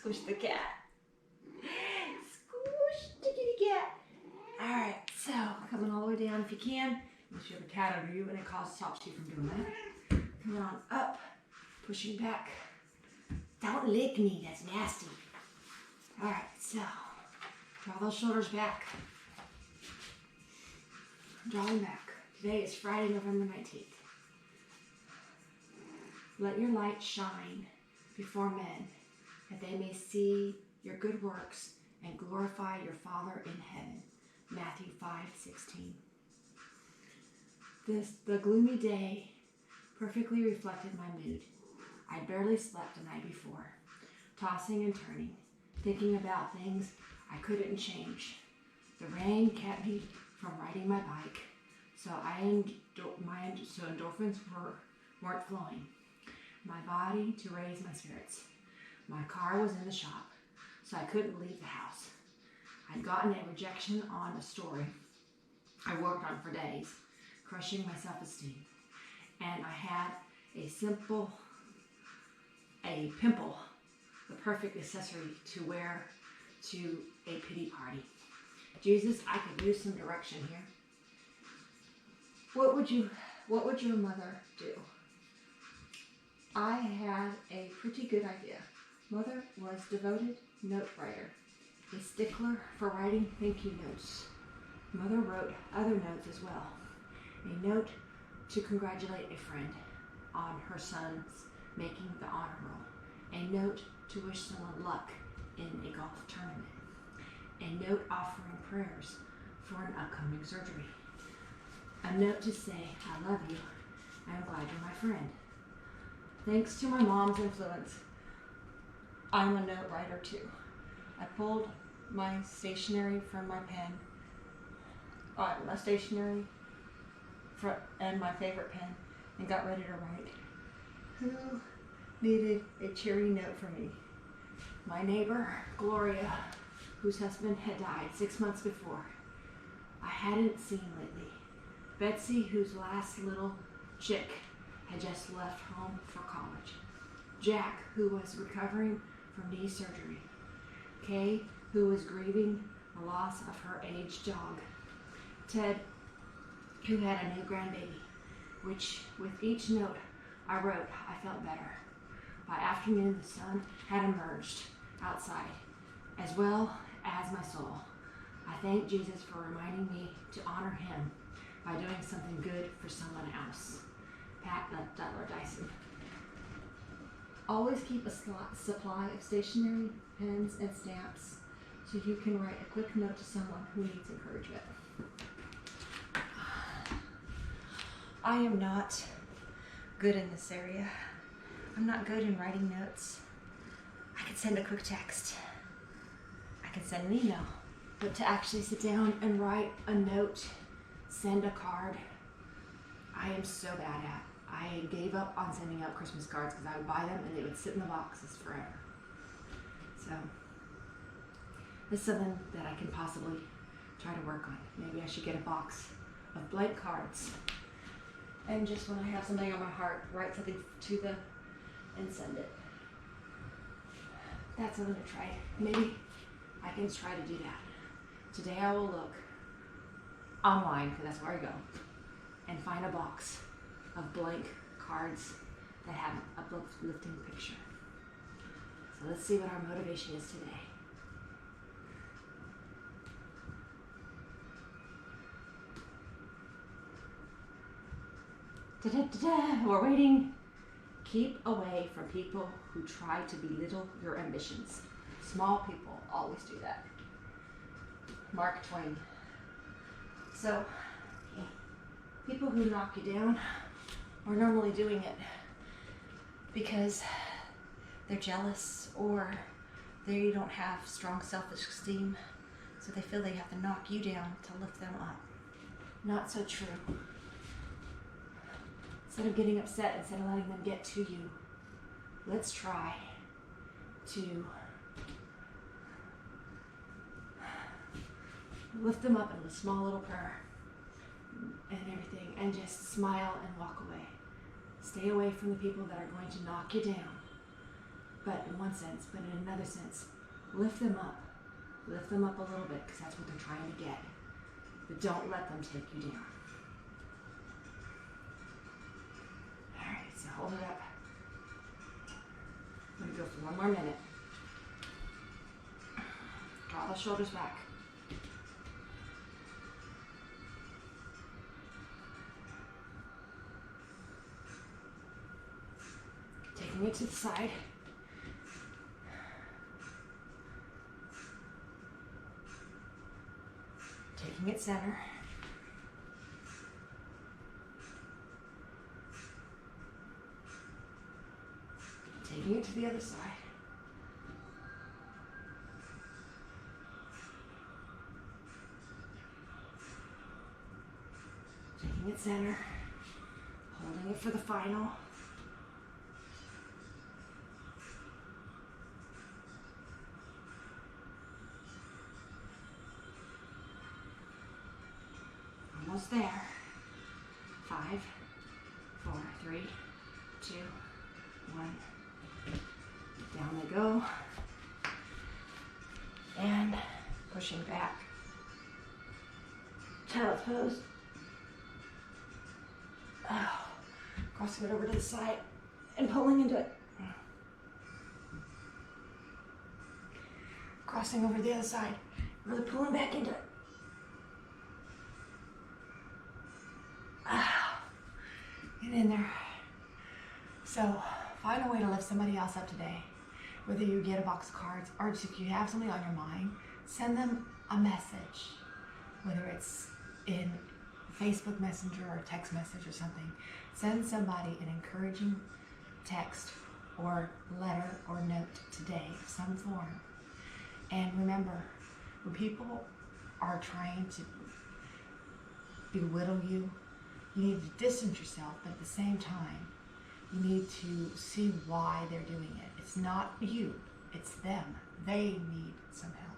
Squish the cat. Squish the kitty cat. Alright, so coming all the way down if you can. Unless you have a cat under you and it stops you from doing that. Coming on up, pushing back. Don't lick me, that's nasty. Alright, so draw those shoulders back. Draw them back. Today is Friday, November 19th. Let your light shine before men, that they may see your good works and glorify your Father in heaven. Matthew 5:16. The gloomy day perfectly reflected my mood. I barely slept the night before, tossing and turning, thinking about things I couldn't change. The rain kept me from riding my bike, so endorphins weren't flowing. My body to raise my spirits. My car was in the shop, so I couldn't leave the house. I'd gotten a rejection on a story I worked on for days, crushing my self-esteem. And I had a pimple, the perfect accessory to wear to a pity party. Jesus, I could use some direction here. What would your mother do? I had a pretty good idea. Mother was devoted note writer, a stickler for writing thank you notes. Mother wrote other notes as well. A note to congratulate a friend on her son's making the honor roll. A note to wish someone luck in a golf tournament. A note offering prayers for an upcoming surgery. A note to say, I love you, I'm glad you're my friend. Thanks to my mom's influence, I'm a note writer too. I pulled my stationery from my pen, my stationery and my favorite pen, and got ready to write. Who needed a cheery note from me? My neighbor, Gloria, whose husband had died 6 months before. I hadn't seen lately. Betsy, whose last little chick had just left home for college. Jack, who was recovering from knee surgery. Kay, who was grieving the loss of her aged dog. Ted, who had a new grandbaby, which with each note I wrote, I felt better. By afternoon, the sun had emerged outside, as well as my soul. I thank Jesus for reminding me to honor him by doing something good for someone else. Pat Dyson. Always keep a supply of stationery, pens, and stamps so you can write a quick note to someone who needs encouragement. I am not good in this area. I'm not good in writing notes. I can send a quick text. I can send an email. But to actually sit down and write a note, send a card, I am so bad at. I gave up on sending out Christmas cards because I would buy them and they would sit in the boxes forever. So this is something that I can possibly try to work on. Maybe I should get a box of blank cards and just when I have something on my heart, write something to them and send it. That's something to try. Maybe I can try to do that. Today I will look online, because that's where I go, and find a box of blank cards that have a uplifting picture. So let's see what our motivation is today. Da-da-da-da. We're waiting. Keep away from people who try to belittle your ambitions. Small people always do that. Mark Twain. So, people who knock you down are normally doing it because they're jealous or they don't have strong self-esteem, so they feel they have to knock you down to lift them up. Not so true. Instead of getting upset, instead of letting them get to you, let's try to lift them up in a small little prayer and everything, and just smile and walk away. Stay away from the people that are going to knock you down but in one sense, but in another sense, lift them up. Lift them up a little bit, because that's what they're trying to get. But don't let them take you down. All right, so hold it up. I'm going to go for one more minute. Draw the shoulders back. Taking it to the side. Taking it center. Taking it to the other side. Taking it center. Holding it for the final. Almost there. 5, 4, 3, 2, 1. Down they go. And pushing back. Child's pose. Oh, crossing it over to the side and pulling into it. Crossing over to the other side. Really pulling back into it. Get in there. So find a way to lift somebody else up today. Whether you get a box of cards or just if you have something on your mind, send them a message. Whether it's in Facebook Messenger or text message or something. Send somebody an encouraging text or letter or note today of some form. And remember, when people are trying to belittle you, you need to distance yourself, but at the same time, you need to see why they're doing it. It's not you, it's them. They need some help.